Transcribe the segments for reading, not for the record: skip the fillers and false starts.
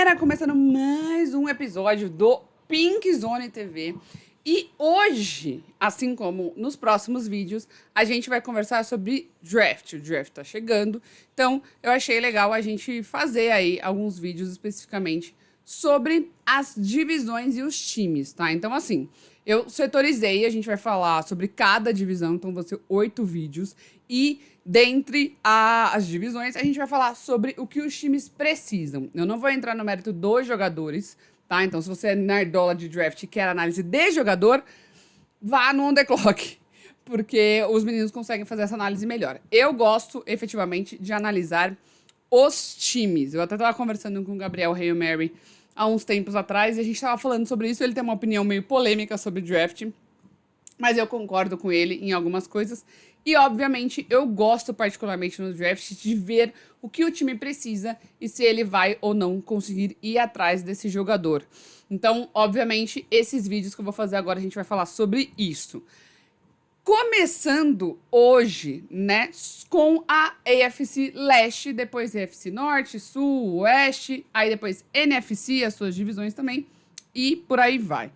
galera, começando mais um episódio do Pink Zone TV. E hoje, assim como nos próximos vídeos, a gente vai conversar sobre draft. O draft tá chegando, então eu achei legal a gente fazer aí alguns vídeos especificamente sobre as divisões e os times, tá? Então, assim, eu setorizei, a gente vai falar sobre cada divisão, então vão ser 8 vídeos. E dentre as divisões, a gente vai falar sobre o que os times precisam. Eu não vou entrar no mérito dos jogadores, tá? Então, se você é nerdola de draft e quer análise de jogador, vá no On The Clock, porque os meninos conseguem fazer essa análise melhor. Eu gosto, efetivamente, de analisar os times. Eu até estava conversando com o Gabriel Hail Mary há uns tempos atrás e a gente estava falando sobre isso. Ele tem uma opinião meio polêmica sobre draft, mas eu concordo com ele em algumas coisas. E, obviamente, eu gosto particularmente no draft de ver o que o time precisa e se ele vai ou não conseguir ir atrás desse jogador. Então, obviamente, esses vídeos que eu vou fazer agora, a gente vai falar sobre isso. Começando hoje, né, com a AFC Leste, depois AFC Norte, Sul, Oeste, aí depois NFC, as suas divisões também, e por aí vai.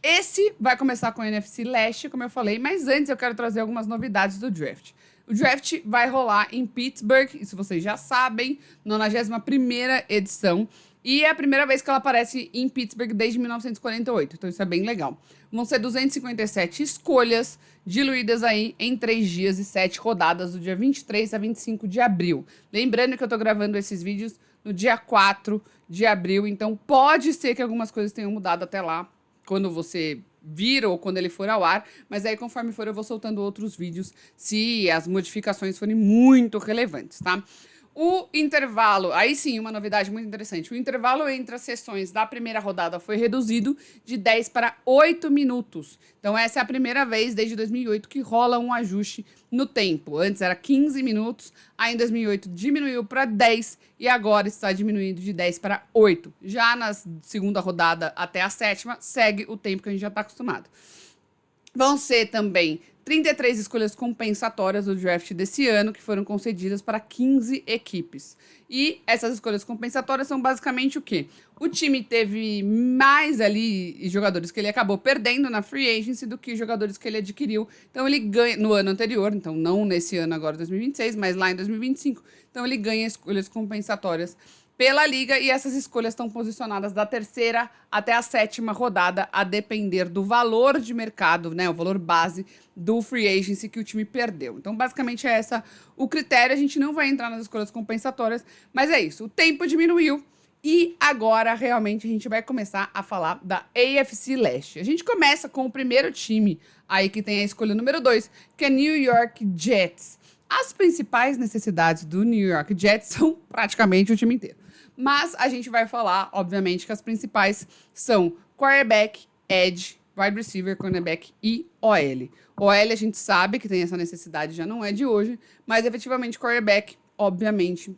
Esse vai começar com o NFC Leste, como eu falei, mas antes eu quero trazer algumas novidades do draft. O draft vai rolar em Pittsburgh, isso vocês já sabem, 91ª edição. E é a primeira vez que ela aparece em Pittsburgh desde 1948, então isso é bem legal. Vão ser 257 escolhas, diluídas aí em 3 dias e 7 rodadas, do dia 23 a 25 de abril. Lembrando que eu tô gravando esses vídeos no dia 4 de abril, então pode ser que algumas coisas tenham mudado até lá, quando você vir ou quando ele for ao ar, mas aí conforme for eu vou soltando outros vídeos se as modificações forem muito relevantes, tá? O intervalo, aí sim, uma novidade muito interessante, o intervalo entre as sessões da primeira rodada foi reduzido de 10 para 8 minutos. Então essa é a primeira vez desde 2008 que rola um ajuste no tempo. Antes era 15 minutos, aí em 2008 diminuiu para 10 e agora está diminuindo de 10 para 8. Já na segunda rodada até a sétima, segue o tempo que a gente já está acostumado. Vão ser também 33 escolhas compensatórias do draft desse ano, que foram concedidas para 15 equipes. E essas escolhas compensatórias são basicamente o quê? O time teve mais ali jogadores que ele acabou perdendo na free agency do que jogadores que ele adquiriu. Então ele ganha no ano anterior, então não nesse ano agora 2026, mas lá em 2025. Então ele ganha escolhas compensatórias pela liga e essas escolhas estão posicionadas da 3ª até a 7ª rodada, a depender do valor de mercado, né, o valor base do free agency que o time perdeu. Então, basicamente é essa o critério. A gente não vai entrar nas escolhas compensatórias, mas é isso. O tempo diminuiu e agora realmente a gente vai começar a falar da AFC Leste. A gente começa com o primeiro time aí que tem a escolha número 2, que é New York Jets. As principais necessidades do New York Jets são praticamente o time inteiro. Mas a gente vai falar, obviamente, que as principais são quarterback, edge, wide receiver, cornerback e OL. OL a gente sabe que tem essa necessidade, já não é de hoje, mas efetivamente quarterback, obviamente,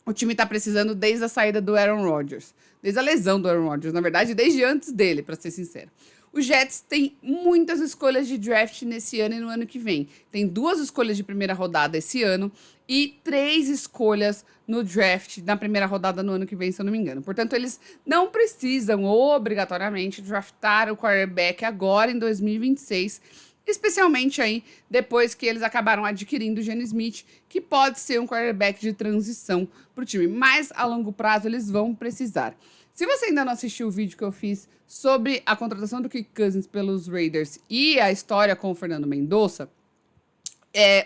o time tá precisando desde a saída do Aaron Rodgers. Desde a lesão do Aaron Rodgers, na verdade, desde antes dele, para ser sincero. Os Jets têm muitas escolhas de draft nesse ano e no ano que vem. Tem 2 escolhas de primeira rodada esse ano e 3 escolhas no draft na primeira rodada no ano que vem, se eu não me engano. Portanto, eles não precisam obrigatoriamente draftar o quarterback agora em 2026, especialmente aí depois que eles acabaram adquirindo o Geno Smith, que pode ser um quarterback de transição para o time. Mas a longo prazo eles vão precisar. Se você ainda não assistiu o vídeo que eu fiz sobre a contratação do Kirk Cousins pelos Raiders e a história com o Fernando Mendonça,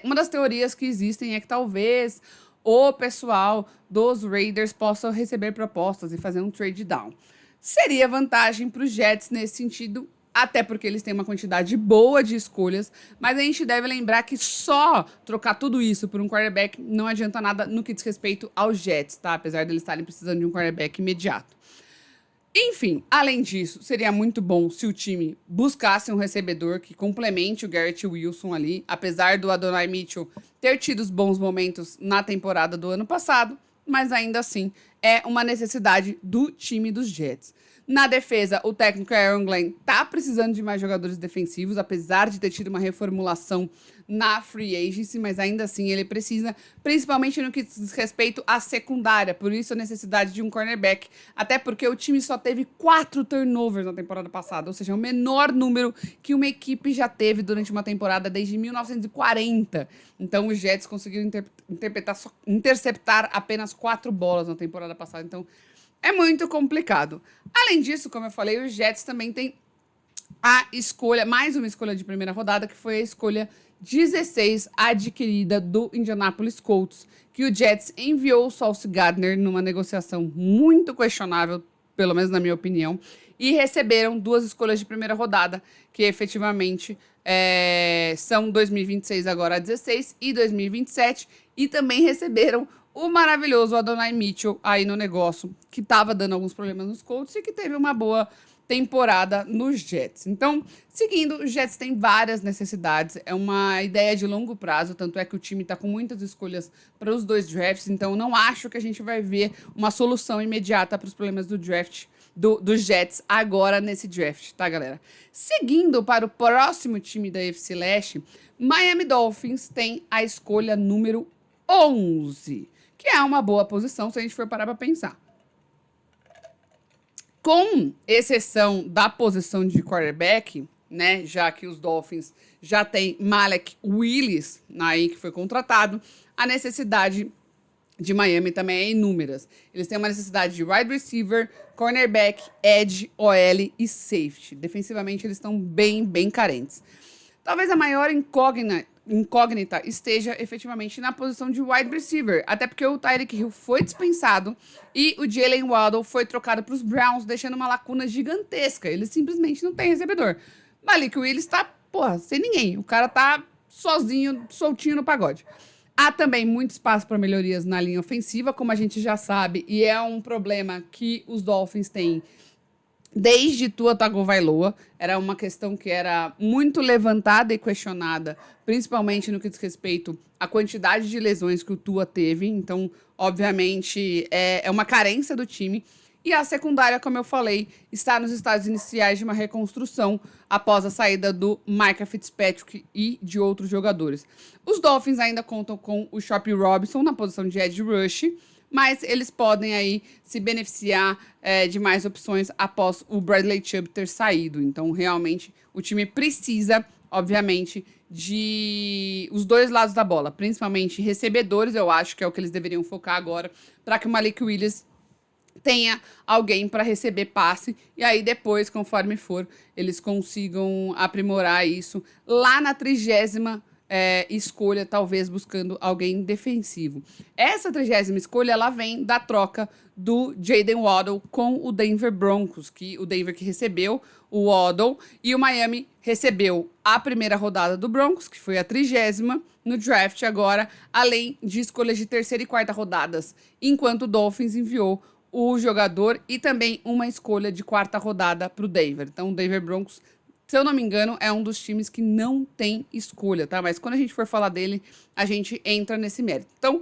uma das teorias que existem é que talvez o pessoal dos Raiders possa receber propostas e fazer um trade down. Seria vantagem para os Jets nesse sentido, até porque eles têm uma quantidade boa de escolhas, mas a gente deve lembrar que só trocar tudo isso por um quarterback não adianta nada no que diz respeito aos Jets, tá? Apesar de eles estarem precisando de um quarterback imediato. Enfim, além disso, seria muito bom se o time buscasse um recebedor que complemente o Garrett Wilson ali, apesar do Adonai Mitchell ter tido os bons momentos na temporada do ano passado, mas ainda assim é uma necessidade do time dos Jets. Na defesa, o técnico Aaron Glenn tá precisando de mais jogadores defensivos, apesar de ter tido uma reformulação na free agency, mas ainda assim ele precisa, principalmente no que diz respeito à secundária, por isso a necessidade de um cornerback, até porque o time só teve 4 turnovers na temporada passada, ou seja, o menor número que uma equipe já teve durante uma temporada desde 1940. Então os Jets conseguiram interceptar apenas 4 bolas na temporada passada, então é muito complicado. Além disso, como eu falei, os Jets também têm a escolha, mais uma escolha de primeira rodada, que foi a escolha 16 adquirida do Indianapolis Colts, que o Jets enviou o Sauce Gardner numa negociação muito questionável, pelo menos na minha opinião, e receberam 2 escolhas de primeira rodada, que efetivamente são 2026 agora 16 e 2027, e também receberam o maravilhoso Adonai Mitchell aí no negócio, que estava dando alguns problemas nos Colts e que teve uma boa temporada nos Jets. Então, seguindo, os Jets têm várias necessidades, é uma ideia de longo prazo, tanto é que o time está com muitas escolhas para os 2 drafts, então não acho que a gente vai ver uma solução imediata para os problemas do draft dos Jets agora nesse draft, tá, galera? Seguindo para o próximo time da AFC Leste, Miami Dolphins tem a escolha número 11, que é uma boa posição se a gente for parar para pensar. Com exceção da posição de quarterback, né, já que os Dolphins já têm Malik Willis aí que foi contratado, a necessidade de Miami também é inúmeras. Eles têm uma necessidade de wide receiver, cornerback, edge, OL e safety. Defensivamente eles estão bem carentes. Talvez a maior incógnita esteja efetivamente na posição de wide receiver, até porque o Tyreek Hill foi dispensado e o Jalen Waddle foi trocado para os Browns, deixando uma lacuna gigantesca. Eles simplesmente não têm recebedor. Malik Willis tá, porra, sem ninguém. O cara tá sozinho, soltinho no pagode. Há também muito espaço para melhorias na linha ofensiva, como a gente já sabe, e é um problema que os Dolphins têm desde Tua Tagovailoa. Era uma questão que era muito levantada e questionada, principalmente no que diz respeito à quantidade de lesões que o Tua teve. Então, obviamente, é uma carência do time. E a secundária, como eu falei, está nos estágios iniciais de uma reconstrução após a saída do Micah Fitzpatrick e de outros jogadores. Os Dolphins ainda contam com o Chop Robinson na posição de edge rush, mas eles podem aí se beneficiar de mais opções após o Bradley Chubb ter saído. Então, realmente, o time precisa, obviamente, de os 2 lados da bola, principalmente recebedores, eu acho que é o que eles deveriam focar agora, para que o Malik Willis tenha alguém para receber passe, e aí depois, conforme for, eles consigam aprimorar isso lá na 30ª escolha, talvez buscando alguém defensivo. Essa 30ª escolha, ela vem da troca do Jayden Waddle com o Denver Broncos, que o Denver que recebeu o Waddle, e o Miami recebeu a primeira rodada do Broncos, que foi a 30ª, no draft agora, além de escolhas de 3ª e 4ª rodadas, enquanto o Dolphins enviou o jogador e também uma escolha de 4ª rodada para o Denver. Então, o Denver Broncos, se eu não me engano, é um dos times que não tem escolha, tá? Mas quando a gente for falar dele, a gente entra nesse mérito. Então,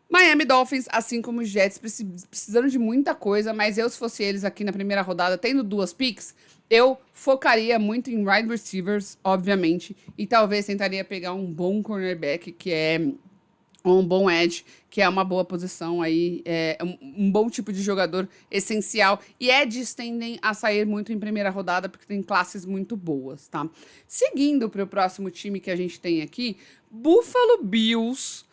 Miami Dolphins, assim como os Jets, precisando de muita coisa, mas eu, se fosse eles aqui na primeira rodada, tendo 2 picks, eu focaria muito em wide receivers, obviamente, e talvez tentaria pegar um bom cornerback, que é um bom edge, que é uma boa posição aí, um bom tipo de jogador essencial. E edges tendem a sair muito em primeira rodada, porque tem classes muito boas, tá? Seguindo para o próximo time que a gente tem aqui, Buffalo Bills,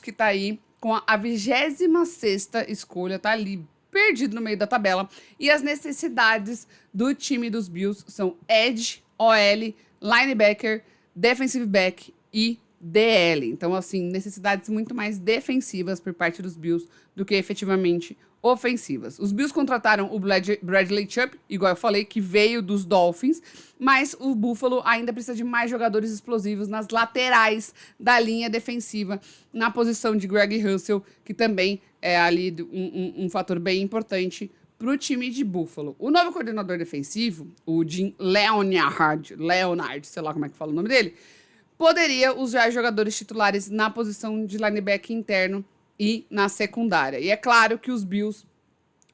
que tá aí com a 26ª escolha, tá ali perdido no meio da tabela. E as necessidades do time dos Bills são edge, OL, linebacker, defensive back e DL. Então, assim, necessidades muito mais defensivas por parte dos Bills do que efetivamente ofensivas. Os Bills contrataram o Bradley Chubb, igual eu falei, que veio dos Dolphins, mas o Buffalo ainda precisa de mais jogadores explosivos nas laterais da linha defensiva, na posição de Greg Russell, que também é ali um fator bem importante para o time de Buffalo. O novo coordenador defensivo, o Jim Leonhard, sei lá como é que fala o nome dele, poderia usar jogadores titulares na posição de linebacker interno e na secundária. E é claro que os Bills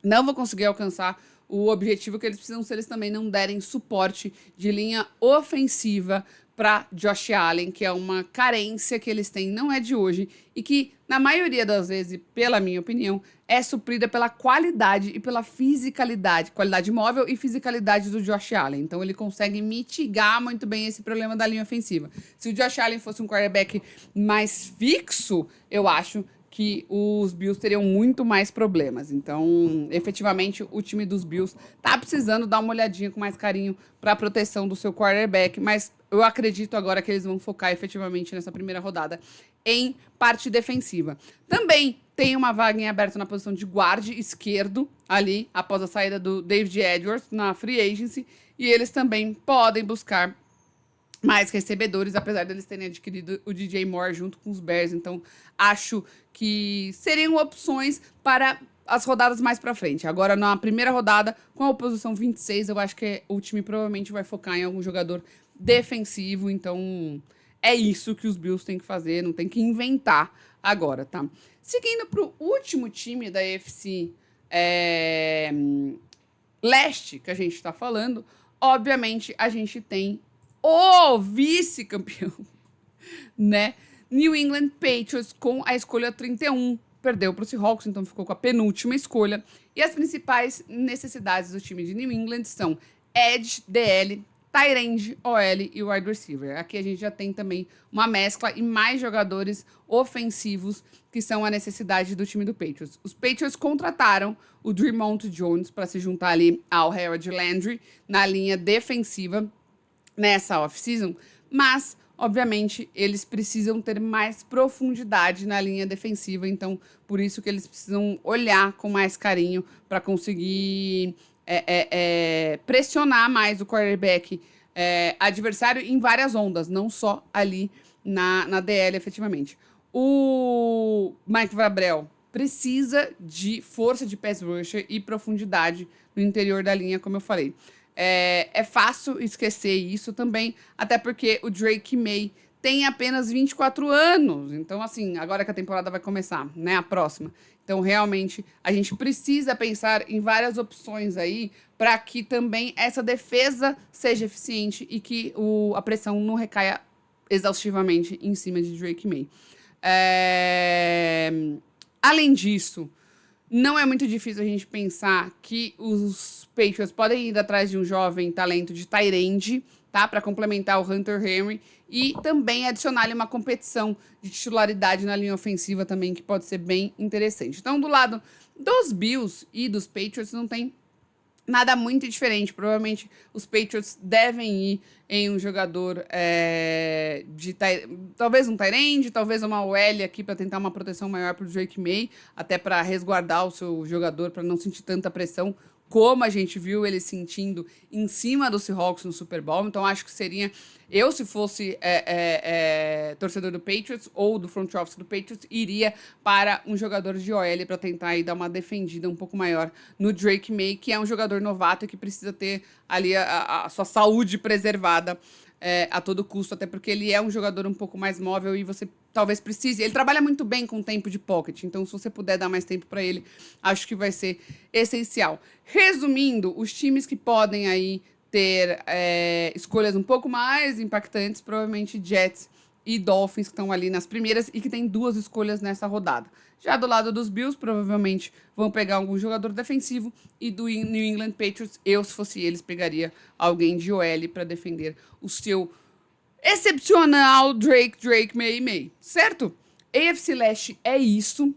não vão conseguir alcançar o objetivo que eles precisam se eles também não derem suporte de linha ofensiva para Josh Allen, que é uma carência que eles têm, não é de hoje, e que, na maioria das vezes, pela minha opinião, é suprida pela qualidade e pela fisicalidade, qualidade móvel e fisicalidade do Josh Allen. Então, ele consegue mitigar muito bem esse problema da linha ofensiva. Se o Josh Allen fosse um quarterback mais fixo, eu acho que os Bills teriam muito mais problemas. Então, efetivamente, o time dos Bills tá precisando dar uma olhadinha com mais carinho para a proteção do seu quarterback, mas eu acredito agora que eles vão focar efetivamente nessa primeira rodada em parte defensiva. Também tem uma vaga em aberto na posição de guarde esquerdo, ali, após a saída do David Edwards na free agency, e eles também podem buscar mais recebedores, apesar deles terem adquirido o DJ Moore junto com os Bears. Então, acho que seriam opções para as rodadas mais para frente. Agora, na primeira rodada, com a posição 26, eu acho que o time provavelmente vai focar em algum jogador defensivo. Então, é isso que os Bills têm que fazer, não tem que inventar agora, tá? Seguindo para o último time da AFC Leste que a gente está falando, obviamente a gente tem o vice-campeão, né? New England Patriots com a escolha 31. Perdeu para o Seahawks, então ficou com a penúltima escolha. E as principais necessidades do time de New England são edge, DL, tight end, OL e wide receiver. Aqui a gente já tem também uma mescla e mais jogadores ofensivos que são a necessidade do time do Patriots. Os Patriots contrataram o Dre'Mont Jones para se juntar ali ao Harold Landry na linha defensiva nessa off-season, mas, obviamente, eles precisam ter mais profundidade na linha defensiva, então, por isso que eles precisam olhar com mais carinho para conseguir pressionar mais o quarterback adversário em várias ondas, não só ali na DL, efetivamente. O Mike Vrabel precisa de força de pass rusher e profundidade no interior da linha, como eu falei. É fácil esquecer isso também, até porque o Drake May tem apenas 24 anos. Então, assim, agora que a temporada vai começar, né? A próxima. Então, realmente, a gente precisa pensar em várias opções aí para que também essa defesa seja eficiente e que a pressão não recaia exaustivamente em cima de Drake May. Além disso, não é muito difícil a gente pensar que os Patriots podem ir atrás de um jovem talento de tight end, tá? Para complementar o Hunter Henry e também adicionar-lhe uma competição de titularidade na linha ofensiva também, que pode ser bem interessante. Então, do lado dos Bills e dos Patriots, não tem nada muito diferente. Provavelmente os Patriots devem ir em um jogador talvez um tight end, talvez uma OL aqui para tentar uma proteção maior para o Drake May, até para resguardar o seu jogador, para não sentir tanta pressão, como a gente viu ele sentindo em cima do Seahawks no Super Bowl. Então, acho que seria... Eu, se fosse torcedor do Patriots ou do front office do Patriots, iria para um jogador de OL para tentar aí dar uma defendida um pouco maior no Drake May, que é um jogador novato e que precisa ter ali a sua saúde preservada a todo custo, até porque ele é um jogador um pouco mais móvel e você talvez precise. Ele trabalha muito bem com tempo de pocket, então se você puder dar mais tempo para ele, acho que vai ser essencial. Resumindo, os times que podem aí ter escolhas um pouco mais impactantes, provavelmente Jets e Dolphins, que estão ali nas primeiras e que tem 2 escolhas nessa rodada. Já do lado dos Bills, provavelmente vão pegar algum jogador defensivo, e do New England Patriots, eu, se fosse eles, pegaria alguém de OL para defender o seu excepcional Drake May, certo? AFC Leste é isso.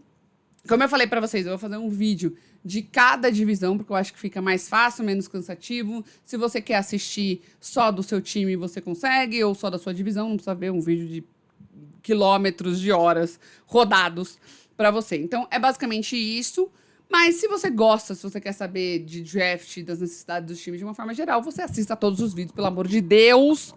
Como eu falei para vocês, eu vou fazer um vídeo de cada divisão, porque eu acho que fica mais fácil, menos cansativo. Se você quer assistir só do seu time, você consegue, ou só da sua divisão, não precisa ver um vídeo de quilômetros de horas rodados para você. Então, é basicamente isso. Mas se você gosta, se você quer saber de draft, das necessidades dos times de uma forma geral, você assista a todos os vídeos, pelo amor de Deus,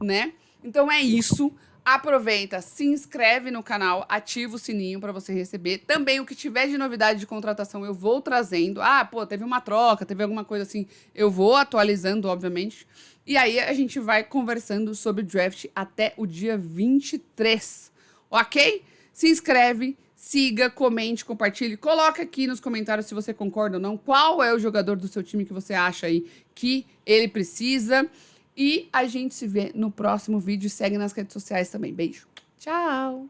né? Então é isso. Aproveita, se inscreve no canal, ativa o sininho para você receber. Também o que tiver de novidade de contratação eu vou trazendo. Ah, pô, teve uma troca, teve alguma coisa assim, eu vou atualizando, obviamente. E aí a gente vai conversando sobre draft até o dia 23, ok? Se inscreve, siga, comente, compartilhe. Coloca aqui nos comentários se você concorda ou não. Qual é o jogador do seu time que você acha aí que ele precisa. E a gente se vê no próximo vídeo. Segue nas redes sociais também. Beijo. Tchau!